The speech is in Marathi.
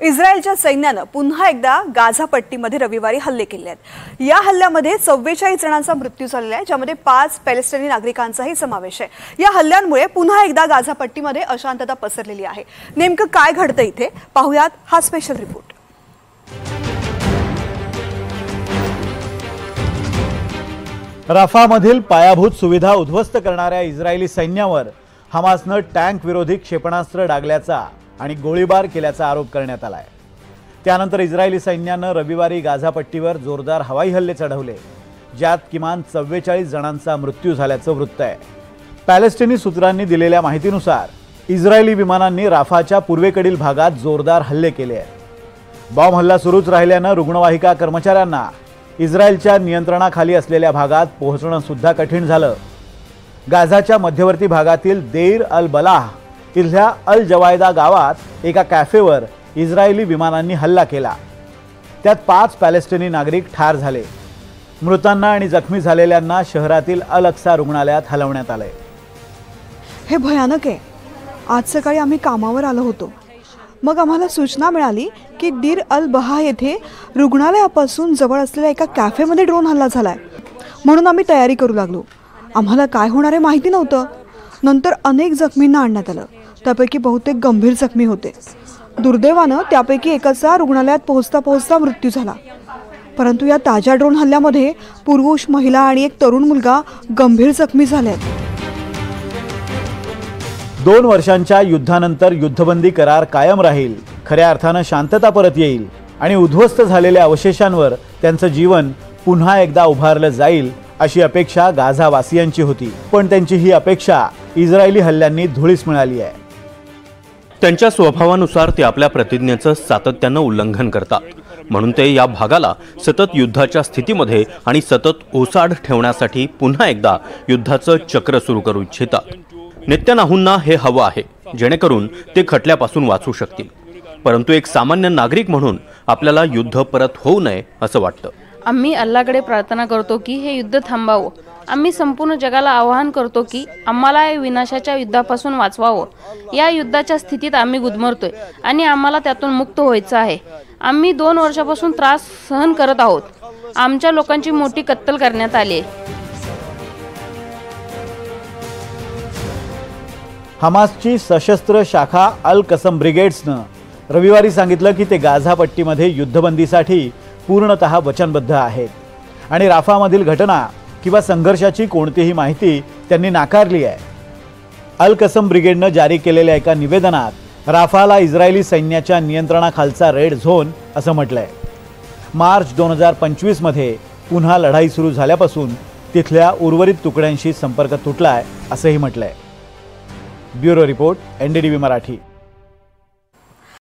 इस्रायलच्या सैन्यानं पुन्हा एकदा गाझा पट्टीमध्ये रविवारी हल्ले केले आहेत। या हल्ल्यामध्ये 44 जणांचा मृत्यू झालेला आहे, ज्यामध्ये 5 पॅलेस्टिनी नागरिकांचाही समावेश आहे। या हल्ल्यांमुळे पुन्हा एकदा गाझा पट्टीमध्ये अशांतता पसरलेली आहे। नेमकं काय घडतं इथे पाहूयात हा स्पेशल रिपोर्ट। राफामधील पायाभूत सुविधा उद्ध्वस्त करणाऱ्या इस्रायली सैन्यावर हमासनं टँक विरोधी क्षेपणास्त्र डागल्याचा आणि गोळीबार केल्याचा आरोप करण्यात आलाय। त्यानंतर इस्रायली सैन्यानं रविवारी गाझा पट्टीवर जोरदार हवाई हल्ले चढवले, ज्यात किमान 44 जणांचा मृत्यू झाल्याचं वृत्त आहे। पॅलेस्टिनी सूत्रांनी दिलेल्या माहितीनुसार इस्रायली विमानांनी राफाच्या पूर्वेकडील भागात जोरदार हल्ले केले आहेत। बॉम्ब हल्ला सुरूच राहिल्यानं रुग्णवाहिका कर्मचाऱ्यांना इस्रायलच्या नियंत्रणाखाली असलेल्या भागात पोहोचणं सुद्धा कठीण झालं। गाझाच्या मध्यवर्ती भागातील देर अल बलाह इथल्या अल जवायदा गावात एका कॅफेवर इस्रायली विमानांनी हल्ला केला। त्यात 5 पॅलेस्टिनी नागरिक ठार झाले। मृतांना आणि जखमी झालेल्यांना शहरातील अल अक्सा रुग्णालयात हलवण्यात आले। हे भयानक आहे। आज सकाळी आम्ही कामावर आलो होतो, मग आम्हाला सूचना मिळाली की दीर अल बहा येथे रुग्णालयापासून जवळ असलेल्या एका कॅफेमध्ये ड्रोन हल्ला झालाय। म्हणून आम्ही तयारी करू लागलो। आम्हाला काय होणार आहे माहिती नव्हतं। नंतर अनेक जखमींना आणण्यात आलं, त्यापैकी बहुतेक गंभीर जखमी होते। दुर्दैवानं त्यापैकी एकाचा रुग्णालयात पोहोचता मृत्यू झाला। परंतु या ताज्या ड्रोन हल्ल्यामध्ये पुरुष, महिला आणि एक तरुण मुलगा गंभीर जखमी झालेत। 2 वर्षांच्या युद्धानंतर युद्धबंदी करार कायम राहील, खऱ्या अर्थानं शांतता परत येईल आणि उद्ध्वस्त झालेल्या अवशेषांवर त्यांचं जीवन पुन्हा एकदा उभारलं जाईल अशी अपेक्षा गाझावासियांची होती। पण त्यांची ही अपेक्षा इस्रायली हल्ल्यांनी धुळीस मिळाली आहे। त्यांच्या स्वभावानुसार ते आपल्या प्रतिज्ञेचं सातत्यानं उल्लंघन करतात, म्हणून ते या भागाला सतत युद्धाच्या स्थितीमध्ये आणि सतत ओसाड ठेवण्यासाठी पुन्हा एकदा युद्धाचं चक्र सुरू करू इच्छितात। नेत्यानाहूंना हे हवं आहे, जेणेकरून ते खटल्यापासून वाचू शकतील। परंतु एक सामान्य नागरिक म्हणून आपल्याला युद्ध परत होऊ नये असं वाटतं। आम्ही अल्लाहकडे प्रार्थना करतो की हे युद्ध थांबावं। आम्ही संपूर्ण जगाला आवाहन करतो की आम्हाला या विनाशाच्या युद्धापासून वाचवावं। या युद्धाच्या स्थितीत आम्ही गुदमरतोय आणि आम्हाला त्यातून मुक्त व्हायचं आहे। आम्ही 2 वर्षापासून त्रास सहन करत आहोत। आमच्या लोकांची मोठी कत्तल करण्यात आली आहे। हमासची सशस्त्र शाखा अल कसम ब्रिगेड्सनं रविवारी सांगितलं की ते गाझा पट्टीमध्ये युद्धबंदीसाठी पूर्णतः वचनबद्ध आहेत आणि राफामधील घटना किंवा संघर्षाची कोणतीही माहिती त्यांनी नाकारली आहे। अल कसम ब्रिगेडनं जारी केलेल्या एका निवेदनात राफाला इस्रायली सैन्याच्या नियंत्रणाखालचा रेड झोन असं म्हटलंय। मार्च 2025 मध्ये पुन्हा लढाई सुरू झाल्यापासून तिथल्या उर्वरित तुकड्यांशी संपर्क तुटलाय असंही म्हटलंय। Bureau report, NDTV Marathi.